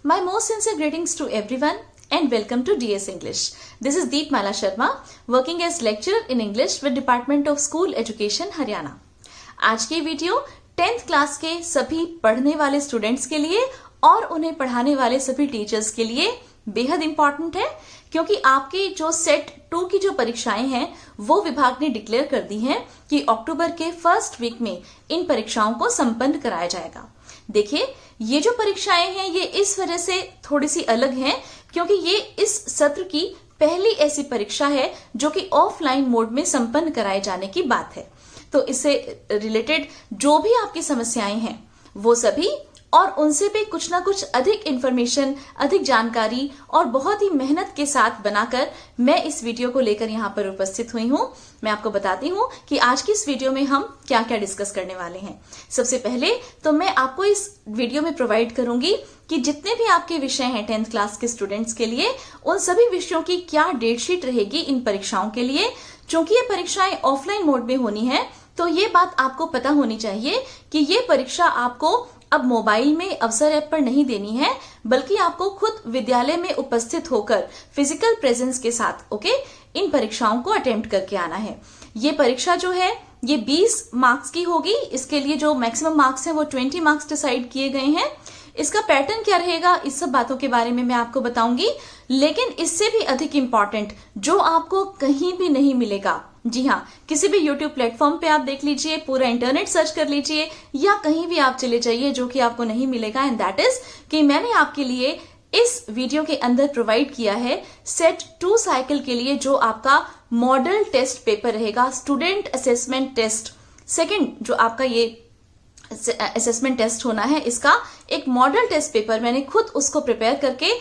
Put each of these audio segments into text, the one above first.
My most sincere greetings to everyone and welcome to DS English. This is Deepmala Sharma, working as lecturer in English with Department of School Education, Haryana. आज की video 10th class के सभी पढ़ने वाले students के लिए और उन्हें पढ़ाने वाले सभी टीचर्स के लिए बेहद इंपॉर्टेंट है, क्योंकि आपकी जो सेट 2 की जो परीक्षाएं हैं वो विभाग ने डिक्लेयर कर दी हैं कि अक्टूबर के फर्स्ट वीक में इन परीक्षाओं को संपन्न कराया जाएगा। देखिए, ये जो परीक्षाएं हैं ये इस वजह से थोड़ी सी अलग हैं क्योंकि ये इस सत्र की पहली ऐसी परीक्षा है जो कि ऑफलाइन मोड में संपन्न कराए जाने की बात है। तो इससे रिलेटेड जो भी आपकी समस्याएं हैं वो सभी और उनसे भी कुछ ना कुछ अधिक इंफॉर्मेशन, अधिक जानकारी और बहुत ही मेहनत के साथ बनाकर मैं इस वीडियो को लेकर यहाँ पर उपस्थित हुई हूँ। मैं आपको बताती हूँ कि आज की इस वीडियो में हम क्या क्या डिस्कस करने वाले हैं। सबसे पहले तो मैं आपको इस वीडियो में प्रोवाइड करूंगी कि जितने भी आपके विषय हैं 10th क्लास के स्टूडेंट्स के लिए, उन सभी विषयों की क्या डेट शीट रहेगी इन परीक्षाओं के लिए। चूंकि ये परीक्षाएं ऑफलाइन मोड में होनी है तो ये बात आपको पता होनी चाहिए कि ये परीक्षा आपको अब मोबाइल में अवसर ऐप पर नहीं देनी है, बल्कि आपको खुद विद्यालय में उपस्थित होकर फिजिकल प्रेजेंस के साथ इन परीक्षाओं को अटेम्प्ट करके आना है। ये परीक्षा जो है ये 20 मार्क्स की होगी। इसके लिए जो मैक्सिमम मार्क्स हैं वो 20 मार्क्स डिसाइड किए गए हैं। इसका पैटर्न क्या रहेगा, इस सब बातों के बारे में मैं आपको बताऊंगी, लेकिन इससे भी अधिक इंपॉर्टेंट जो आपको कहीं भी नहीं मिलेगा, जी हाँ, किसी भी YouTube प्लेटफॉर्म पे आप देख लीजिए, पूरा इंटरनेट सर्च कर लीजिए या कहीं भी आप चले जाइए, जो कि आपको नहीं मिलेगा, एंड दैट इज कि मैंने आपके लिए इस वीडियो के अंदर प्रोवाइड किया है सेट 2 साइकिल के लिए जो आपका मॉडल टेस्ट पेपर रहेगा, स्टूडेंट असेसमेंट टेस्ट सेकंड जो आपका ये असेसमेंट टेस्ट होना है, इसका एक मॉडल टेस्ट पेपर मैंने खुद उसको प्रिपेयर करके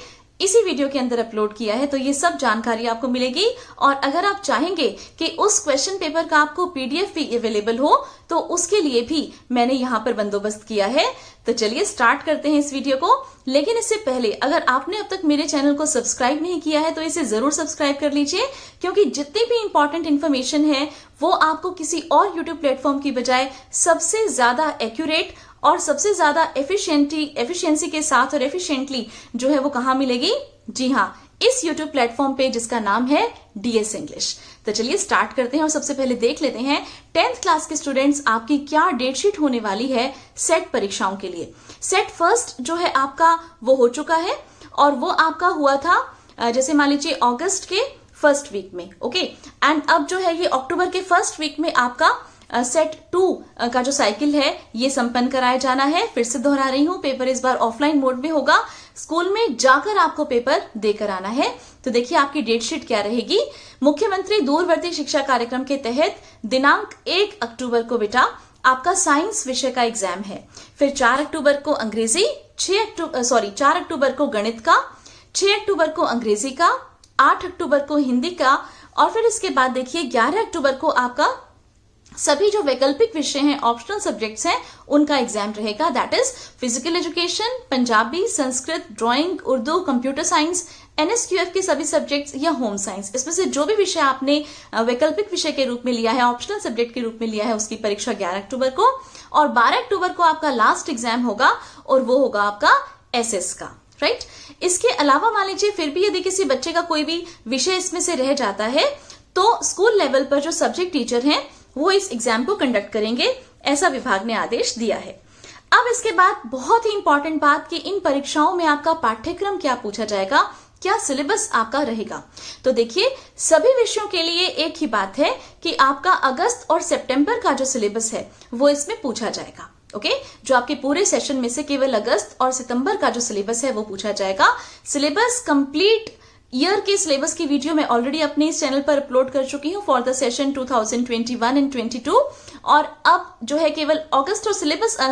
इसी वीडियो के अंदर अपलोड किया है। तो ये सब जानकारी आपको मिलेगी और अगर आप चाहेंगे कि उस क्वेश्चन पेपर का आपको पीडीएफ भी अवेलेबल हो तो उसके लिए भी मैंने यहाँ पर बंदोबस्त किया है। तो चलिए स्टार्ट करते हैं इस वीडियो को। लेकिन इससे पहले अगर आपने अब तक मेरे चैनल को सब्सक्राइब नहीं किया है तो इसे जरूर सब्सक्राइब कर लीजिए, क्योंकि जितनी भी इंपॉर्टेंट इन्फॉर्मेशन है वो आपको किसी और यूट्यूब प्लेटफॉर्म की बजाय सबसे ज्यादा एक्यूरेट और सबसे ज्यादा एफिशिएंसी के साथ और एफिशिएंटली जो है वो कहाँ मिलेगी, जी हाँ, इस YouTube प्लेटफॉर्म पे जिसका नाम है DS इंग्लिश। तो चलिए स्टार्ट करते हैं और सबसे पहले देख लेते हैं 10th क्लास के स्टूडेंट्स आपकी क्या डेट शीट होने वाली है सेट परीक्षाओं के लिए। सेट फर्स्ट जो है आपका वो हो चुका है और वो आपका हुआ था जैसे मान लीजिए अगस्त के फर्स्ट वीक में, ओके। एंड अब जो है ये अक्टूबर के फर्स्ट वीक में आपका सेट 2 का जो साइकिल है ये संपन्न कराया जाना है। फिर से दोहरा रही हूँ, पेपर इस बार ऑफलाइन मोड में होगा, स्कूल में जाकर आपको पेपर देकर आना है। तो देखिए आपकी डेट शीट क्या रहेगी। मुख्यमंत्री दूरवर्ती शिक्षा कार्यक्रम के तहत दिनांक 1 अक्टूबर को बेटा आपका साइंस विषय का एग्जाम है। फिर 4 अक्टूबर को अंग्रेजी, 4 अक्टूबर को गणित का, 6 अक्टूबर को अंग्रेजी का, 8 अक्टूबर को हिंदी का और फिर इसके बाद देखिए 11 अक्टूबर को आपका सभी जो वैकल्पिक विषय हैं, ऑप्शनल सब्जेक्ट्स हैं, उनका एग्जाम रहेगा। That is physical education, Punjabi, Sanskrit, drawing, Urdu, computer science, NSQF के सभी सब्जेक्ट्स या होम साइंस, इसमें से जो भी विषय आपने वैकल्पिक विषय के रूप में लिया है, ऑप्शनल सब्जेक्ट के रूप में लिया है, उसकी परीक्षा 11 अक्टूबर को और 12 अक्टूबर को आपका लास्ट एग्जाम होगा और वो होगा आपका SS का, राइट। इसके अलावा मान लीजिए फिर भी यदि किसी बच्चे का कोई भी विषय इसमें से रह जाता है तो स्कूल लेवल पर जो सब्जेक्ट टीचर हैं वो इस एग्जाम को कंडक्ट करेंगे, ऐसा विभाग ने आदेश दिया है। अब इसके बाद बहुत ही इंपॉर्टेंट बात कि इन परीक्षाओं में आपका पाठ्यक्रम क्या पूछा जाएगा, क्या सिलेबस आपका रहेगा। तो देखिए सभी विषयों के लिए एक ही बात है कि आपका अगस्त और सितंबर का जो सिलेबस है वो इसमें पूछा जाएगा, ओके। जो आपके पूरे सेशन में से केवल अगस्त और सितंबर का जो सिलेबस है वो पूछा जाएगा। सिलेबस कंप्लीट ईयर के सिलेबस की वीडियो मैं ऑलरेडी अपने इस चैनल पर अपलोड कर चुकी हूँ फॉर द सेशन 2021 एंड 22 और अब जो है केवल अगस्त और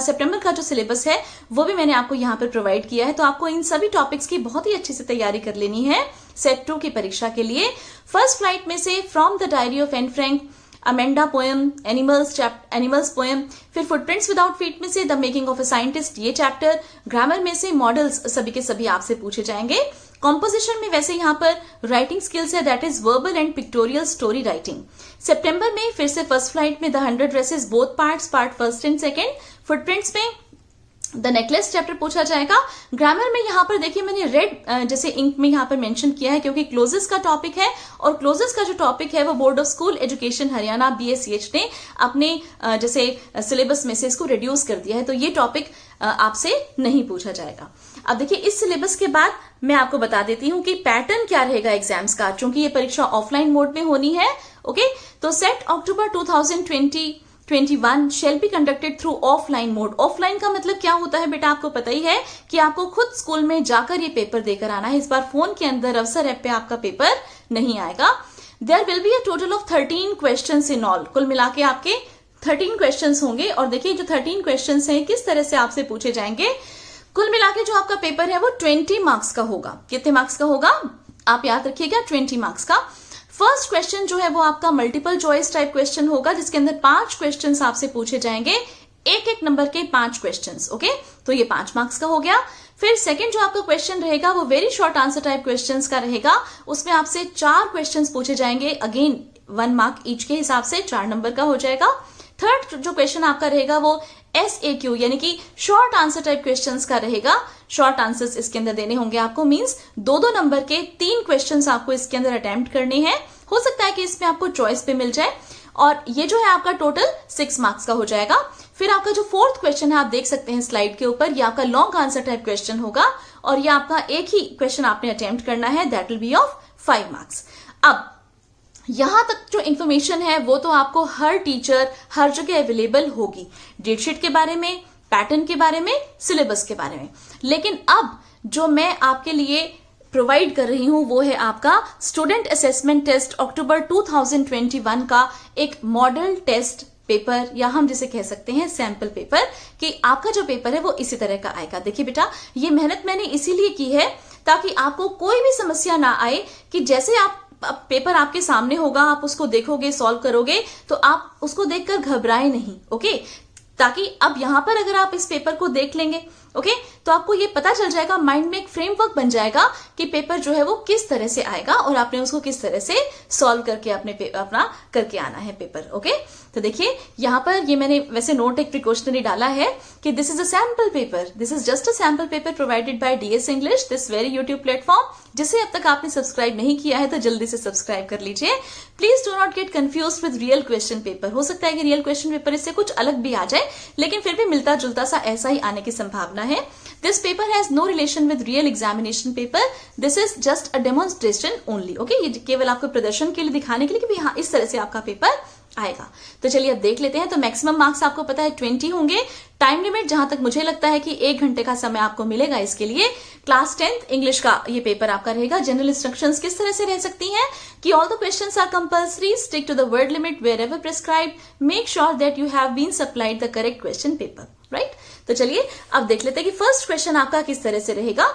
सितंबर का जो सिलेबस है वो भी मैंने आपको यहाँ पर प्रोवाइड किया है। तो आपको इन सभी टॉपिक्स की बहुत ही अच्छे से तैयारी कर लेनी है सेट 2 की परीक्षा के लिए। फर्स्ट फ्लाइट में से from the diary of Anne Frank, Amanda poem, animals poem, फिर फुटप्रिंट्स विदाउट फीट में से the making of a scientist ये चैप्टर, ग्रामर में से मॉडल्स सभी के सभी आपसे पूछे जाएंगे। कॉम्पोजिशन में वैसे यहाँ पर राइटिंग स्किल्स है, that is verbal and pictorial story writing. सितंबर में फिर से फर्स्ट फ्लाइट में the 100 dresses both parts, part first and second. Footprints में द नेकलेस चैप्टर पूछा जाएगा। ग्रामर में यहाँ पर देखिए मैंने रेड जैसे इंक में यहाँ पर मेंशन किया है क्योंकि क्लोजेस का टॉपिक है और क्लोजेस का जो टॉपिक है वो board of school education Haryana BSEH ने अपने जैसे सिलेबस में से इसको रिड्यूस कर दिया है, तो ये टॉपिक आपसे नहीं पूछा जाएगा। अब देखिए इस सिलेबस के बाद मैं आपको बता देती हूँ कि पैटर्न क्या रहेगा एग्जाम्स का, चूंकि ये परीक्षा ऑफलाइन मोड में होनी है। ओके, तो set October 2021 shall be conducted through offline mode। Offline का मतलब क्या होता है बेटा, आपको पता ही है कि आपको खुद स्कूल में जाकर ये पेपर देकर आना है। इस बार फोन के अंदर अवसर ऐप पे आपका पेपर नहीं आएगा। There will be a total of 13 questions in all. कुल मिला के आपके 13 क्वेश्चंस होंगे और देखिए जो 13 क्वेश्चंस हैं किस तरह से आपसे पूछे जाएंगे। कुल मिला के जो आपका पेपर है वो 20 मार्क्स का होगा। कितने मार्क्स का होगा आप याद रखिएगा, 20 मार्क्स का। फर्स्ट क्वेश्चन जो है वो आपका मल्टीपल चॉइस टाइप क्वेश्चन होगा जिसके अंदर 5 क्वेश्चंस आपसे पूछे जाएंगे, एक नंबर के 5 क्वेश्चंस। ओके, तो ये 5 मार्क्स का हो गया। फिर सेकंड जो आपका क्वेश्चन रहेगा वो very short answer type questions का रहेगा। उसमें आपसे 4 क्वेश्चंस पूछे जाएंगे, अगेन 1 मार्क ईच के हिसाब से 4 नंबर का हो जाएगा। थर्ड जो क्वेश्चन आपका रहेगा वो SAQ यानी कि शॉर्ट आंसर टाइप क्वेश्चंस का रहेगा। शॉर्ट आंसर्स इसके अंदर देने होंगे आपको, मींस 2 नंबर के 3 क्वेश्चंस आपको इसके अंदर अटेम्प्ट करने हैं। हो सकता है कि इसमें आपको चॉइस पे मिल जाए और ये जो है आपका टोटल 6 मार्क्स का हो जाएगा। फिर आपका जो फोर्थ क्वेश्चन है आप देख सकते हैं स्लाइड के ऊपर, ये आपका लॉन्ग आंसर टाइप क्वेश्चन होगा और ये आपका एक ही क्वेश्चन आपने अटेम्प्ट करना है, that will be of 5 marks. अब यहां तक जो इन्फॉर्मेशन है वो तो आपको हर टीचर हर जगह अवेलेबल होगी, डेटशीट के बारे में, पैटर्न के बारे में, सिलेबस के बारे में। लेकिन अब जो मैं आपके लिए प्रोवाइड कर रही हूं वो है आपका स्टूडेंट असेसमेंट टेस्ट अक्टूबर 2021 का एक मॉडल टेस्ट पेपर, या हम जिसे कह सकते हैं सैंपल पेपर, कि आपका जो पेपर है वो इसी तरह का आएगा। देखिए बेटा, ये मेहनत मैंने इसीलिए की है ताकि आपको कोई भी समस्या ना आए कि जैसे आप पेपर आपके सामने होगा, आप उसको देखोगे, सॉल्व करोगे, तो आप उसको देखकर घबराए नहीं। ओके, ताकि अब यहां पर अगर आप इस पेपर को देख लेंगे, ओके, तो आपको ये पता चल जाएगा, माइंड में एक फ्रेमवर्क बन जाएगा कि पेपर जो है वो किस तरह से आएगा और आपने उसको किस तरह से सॉल्व करके अपना करके आना है पेपर। ओके, तो देखिए यहां पर ये मैंने वैसे नोट एक प्रिकॉशनरी डाला है कि this is a sample paper, this is just a sample paper provided by DS English, this very YouTube platform, जिसे अब तक आपने सब्सक्राइब नहीं किया है तो जल्दी से सब्सक्राइब कर लीजिए। Please do not get confuse with real question paper. हो सकता है कि रियल क्वेश्चन पेपर इससे कुछ अलग भी आ जाए, लेकिन फिर भी मिलता जुलता सा ऐसा ही आने की संभावना है। This paper has no relation with real examination paper. This is just a demonstration only. Okay, ये केवल आपको प्रदर्शन के लिए दिखाने के लिए कि हाँ इस तरह से आपका पेपर आएगा। तो चलिए अब देख लेते हैं। तो मैक्सिमम मार्क्स आपको पता है 20 होंगे। टाइम लिमिट जहां तक मुझे लगता है कि 1 घंटे का समय आपको मिलेगा इसके लिए। क्लास 10th इंग्लिश का ये पेपर आपका रहेगा। जनरल इंस्ट्रक्शंस किस तरह से रह सकती हैं कि all the questions are compulsory, stick to the word limit wherever prescribed, make sure that you have been supplied the correct question paper, right. तो चलिए अब देख लेते हैं कि फर्स्ट क्वेश्चन आपका किस तरह से रहेगा।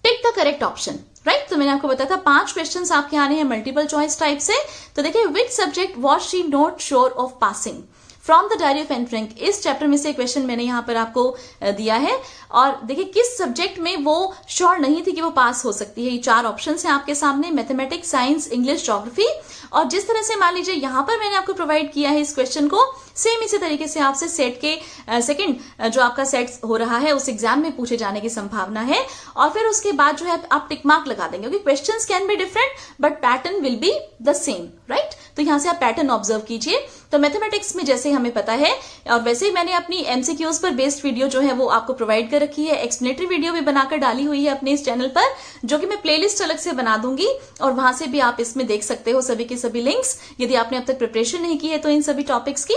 Tick the correct option, right. तो मैंने आपको बताया था 5 क्वेश्चंस आपके आने हैं मल्टीपल चॉइस टाइप से। तो देखिए, which subject was she not sure of passing from the diary of Anne Frank. इस चैप्टर में से क्वेश्चन मैंने यहां पर आपको दिया है और देखिए किस सब्जेक्ट में वो श्योर नहीं थी कि वो पास हो सकती है। ये 4 ऑप्शन हैं आपके सामने, मैथमेटिक्स, साइंस, इंग्लिश, ज्योग्राफी। और जिस तरह से मान लीजिए यहां पर मैंने आपको प्रोवाइड किया है इस क्वेश्चन को, सेम इसी तरीके से आपसे सेट के सेकंड जो आपका सेट हो रहा है उस एग्जाम में पूछे जाने की संभावना है। और फिर उसके बाद जो है आप टिक मार्क लगा देंगे, क्योंकि questions can be different but pattern will be the same, right. तो यहां से आप पैटर्न ऑब्जर्व कीजिए। तो मैथमेटिक्स में जैसे हमें पता है, और वैसे ही मैंने अपनी MCQs पर बेस्ड वीडियो जो है वो आपको प्रोवाइड कर रखी है, एक्सप्लेनेटरी वीडियो भी बनाकर डाली हुई है अपने इस चैनल पर, जो कि मैं प्लेलिस्ट अलग से बना दूंगी और वहां से भी आप इसमें देख सकते हो सभी के सभी लिंक्स, यदि आपने अब तक प्रिपरेशन नहीं की है तो इन सभी टॉपिक्स की।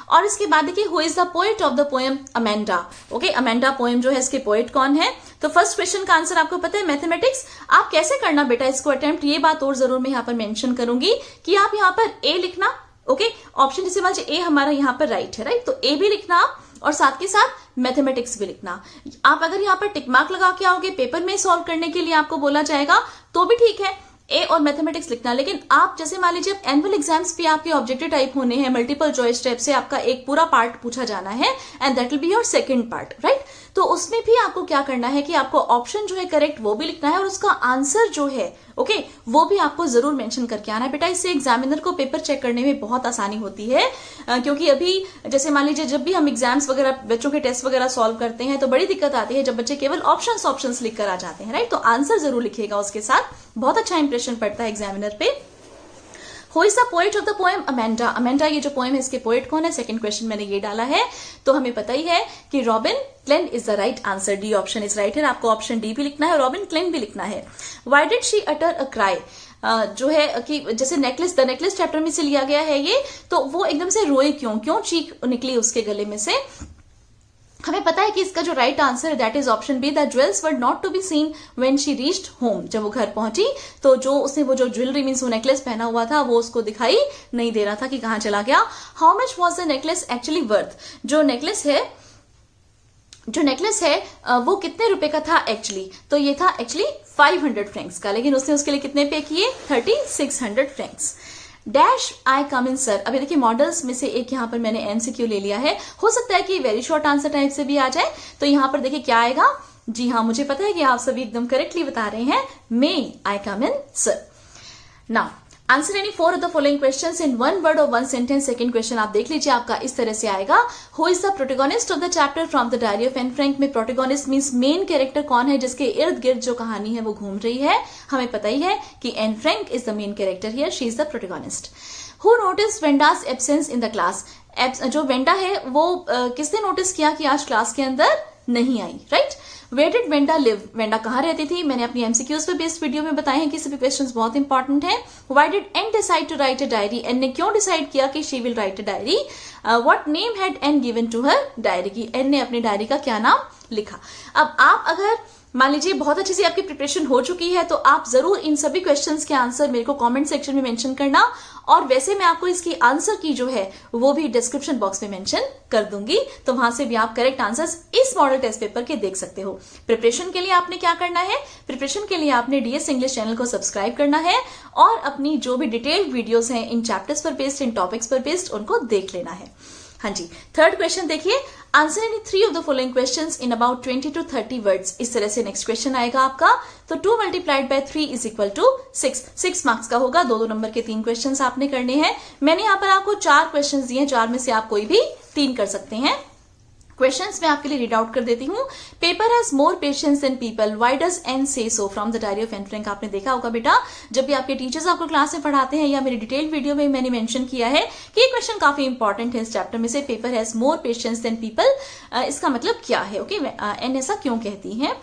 और इसके बाद देखिए, who is the poet of the poem Amanda. Okay, Amanda poem जो है इसके पोएट कौन है। तो फर्स्ट क्वेश्चन का आंसर आपको पता है, मैथमेटिक्स। आप कैसे करना बेटा इसको अटेम्प्ट, ये बात और जरूर मैं यहाँ पर मेंशन करूंगी कि आप यहाँ पर ए लिखना। ओके, ऑप्शन जैसे मान ए हमारा यहाँ पर राइट है, राइट। तो ए भी लिखना आप और साथ के साथ मैथमेटिक्स भी लिखना। आप अगर यहाँ पर टिक मार्क लगा के आओगे, पेपर में सॉल्व करने के लिए आपको बोला जाएगा तो भी ठीक है, ए और मैथमेटिक्स लिखना। लेकिन आप जैसे मान लीजिए एनुअल एग्जाम्स भी आपके ऑब्जेक्टिव टाइप होने हैं, मल्टीपल चॉइस टाइप से आपका एक पूरा पार्ट पूछा जाना है and that will be your second part, right. तो उसमें भी आपको क्या करना है कि आपको ऑप्शन जो है करेक्ट वो भी लिखना है और उसका आंसर जो है ओके वो भी आपको जरूर मेंशन करके आना है बेटा। इससे एग्जामिनर को पेपर चेक करने में बहुत आसानी होती है, क्योंकि अभी जैसे मान लीजिए जब भी हम एग्जाम्स वगैरह बच्चों के टेस्ट वगैरह सॉल्व करते हैं तो बड़ी दिक्कत आती है जब बच्चे केवल ऑप्शंस लिख कर आ जाते हैं, राइट। तो आंसर जरूर लिखिएगा उसके साथ, बहुत अच्छा इंप्रेशन पड़ता है एग्जामिनर पे। Who is the poet of the poem Amanda? Amanda ये जो पोएम है इसके पोएट कौन है? सेकंड क्वेश्चन मैंने ये डाला है, तो हमें पता ही है कि Robin Klein is the right answer. D option is right है, आपको ऑप्शन डी भी लिखना है, रॉबिन क्लेन भी लिखना है। Why did she utter a cry? जो है कि जैसे नेकलेस, द नेकलेस चैप्टर में से लिया गया है ये, तो वो एकदम से रोए क्यों चीख निकली उसके गले में से? हमें पता है कि इसका जो राइट आंसर है that is option B, the jewels were not to be seen when she reached home. जब वो घर पहुंची तो जो उसने वो जो ज्वेलरी मीन्स वो नेकलेस पहना हुआ था वो उसको दिखाई नहीं दे रहा था कि कहां चला गया। How much was the necklace actually worth? जो नेकलेस है वो कितने रुपए का था एक्चुअली? तो ये था एक्चुअली 500 फ्रैंक्स का, लेकिन उसने उसके लिए कितने पे किए? 3600 Franks. Dash I come in sir. अभी देखिए मॉडल्स में से एक यहाँ पर मैंने एमसीक्यू ले लिया है, हो सकता है कि वेरी शॉर्ट आंसर टाइप से भी आ जाए। तो यहाँ पर देखिए क्या आएगा। जी हाँ, मुझे पता है कि आप सभी एकदम करेक्टली बता रहे हैं, may I come in sir. Now answer any 4 of the following questions in 1 word और 1 सेंटेंस। सेकंड क्वेश्चन आप देख लीजिए, आपका इस तरह से आएगा। Who is the protagonist of the chapter from the diary of Anne Frank? में प्रोटोगोनिस्ट मींस मेन कैरेक्टर कौन है जिसके इर्द गिर्द जो कहानी है वो घूम रही है? हमें पता ही है कि Anne Frank is the main character here, she is the protagonist. Who notice Wanda's absence in the class? जो वेंडा है वो किसने नोटिस किया कि आज क्लास के अंदर नहीं आई, right. Where did Wanda live? Wanda कहाँ रहती थी? मैंने अपनी एमसीक्यूज पे बेस्ड वीडियो में बताए हैं कि सभी क्वेश्चंस बहुत इंपॉर्टेंट हैं। Why did Anne decide to write a diary? Anne ने क्यों डिसाइड किया कि she will write a diary? What name had Anne given to her diary? की एन ने अपनी डायरी का क्या नाम लिखा? अब आप अगर मान लीजिए बहुत अच्छी सी आपकी प्रिपरेशन हो चुकी है तो आप जरूर इन सभी क्वेश्चंस के आंसर मेरे को कमेंट सेक्शन में मेंशन करना, और वैसे मैं आपको इसकी आंसर की जो है वो भी डिस्क्रिप्शन बॉक्स में मेंशन कर दूंगी, तो वहां से भी आप करेक्ट आंसर्स इस मॉडल टेस्ट पेपर के देख सकते हो। प्रिपरेशन के लिए आपने क्या करना है? प्रिपरेशन के लिए आपने डीएस इंग्लिश चैनल को सब्सक्राइब करना है और अपनी जो भी डिटेल्ड वीडियोस हैं इन चैप्टर्स पर बेस्ड, इन टॉपिक्स पर बेस्ड, उनको देख लेना है। हाँ जी, थर्ड क्वेश्चन देखिए, answer any 3 of the following questions in about 20 to 30 words. इस तरह से नेक्स्ट क्वेश्चन आएगा आपका, तो 2 × 3 इज इक्वल टू 6 मार्क्स का होगा। 2 नंबर के 3 क्वेश्चंस आपने करने हैं। मैंने यहाँ पर आपको 4 क्वेश्चंस दिए, 4 में से आप कोई भी 3 कर सकते हैं। क्वेश्चंस मैं आपके लिए रीड आउट कर देती हूँ। Paper has more patience than people, why does Anne say so? From the diary of Anne Frank. आपने देखा होगा बेटा, जब भी आपके टीचर्स आपको क्लास में पढ़ाते हैं या मेरी डिटेल वीडियो में मैंने मेंशन किया है कि ये क्वेश्चन काफी इंपॉर्टेंट है इस चैप्टर में से। Paper has more patience than people, इसका मतलब क्या है? ओके, एन ऐसा क्यों कहती है?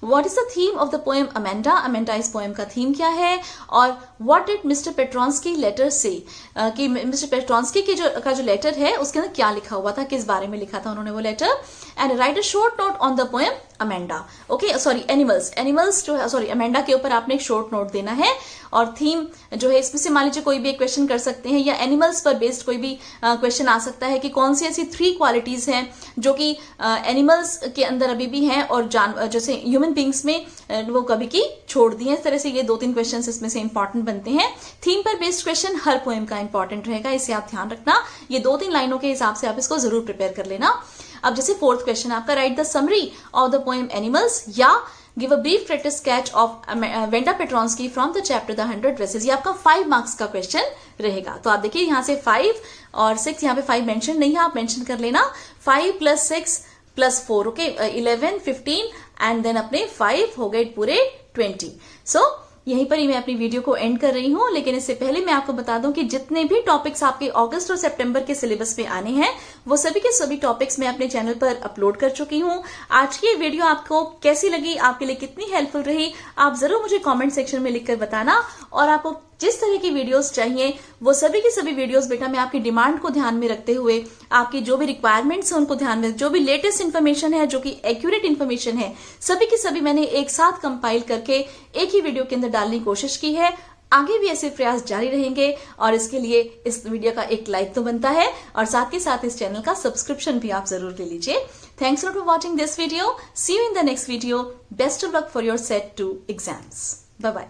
What is the theme of the poem Amanda? Amanda इस पोएम का थीम क्या है? और What did Mr. Petronsky letter say? कि मिस्टर पेट्रॉन्स्की के जो लेटर है उसके अंदर क्या लिखा हुआ था, किस बारे में लिखा था उन्होंने वो letter? And write a short note on the poem Amanda. Okay, sorry animals जो है, सॉरी अमेंडा के ऊपर आपने एक शॉर्ट नोट देना है। और थीम जो है इसमें से मान लीजिए कोई भी एक क्वेश्चन कर सकते हैं, या एनिमल्स पर बेस्ड कोई भी क्वेश्चन आ सकता है कि कौन सी ऐसी 3 क्वालिटीज हैं जो कि एनिमल्स के अंदर अभी भी हैं और जैसे ह्यूमन बींग्स में वो कभी की छोड़ दी है। इस तरह से ये 2-3 क्वेश्चन इसमें से इंपॉर्टेंट बनते हैं। थीम पर बेस्ड क्वेश्चन हर पोएम का इंपॉर्टेंट रहेगा, इसे आप ध्यान रखना। ये 2-3 लाइनों के हिसाब से आप इसको जरूर प्रिपेयर कर लेना। अब जैसे 4th क्वेश्चन आपका, write the summary of the poem animals या give a brief practice sketch of Wanda Petronski from the chapter the 100 dresses. ये आपका 5 मार्क्स का क्वेश्चन रहेगा। तो आप देखिए यहाँ से 5 और 6, यहाँ पे 5 मेंशन नहीं है, आप मेंशन कर लेना। 5 + 6 + 4, ओके, 11, 15 एंड देन अपने 5 हो गए पूरे 20। सो यहीं पर ही मैं अपनी वीडियो को एंड कर रही हूं, लेकिन इससे पहले मैं आपको बता दूं कि जितने भी टॉपिक्स आपके अगस्त और सितंबर के सिलेबस में आने हैं वो सभी के सभी टॉपिक्स मैं अपने चैनल पर अपलोड कर चुकी हूं। आज की ये वीडियो आपको कैसी लगी, आपके लिए कितनी हेल्पफुल रही, आप जरूर मुझे कमेंट सेक्शन में लिखकर बताना। और आपको जिस तरह की वीडियोस चाहिए वो सभी की सभी वीडियोस बेटा मैं आपकी डिमांड को ध्यान में रखते हुए, आपकी जो भी रिक्वायरमेंट्स हैं उनको ध्यान में, जो भी लेटेस्ट इन्फॉर्मेशन है, जो कि एक्यूरेट इन्फॉर्मेशन है, सभी की सभी मैंने एक साथ कंपाइल करके एक ही वीडियो के अंदर डालने की कोशिश की है। आगे भी ऐसे प्रयास जारी रहेंगे और इसके लिए इस वीडियो का एक लाइक तो बनता है और साथ ही साथ इस चैनल का सब्सक्रिप्शन भी आप जरूर ले लीजिए। Thanks for watching this video. See you in the next video. Best of luck for your set 2 exams. Bye bye.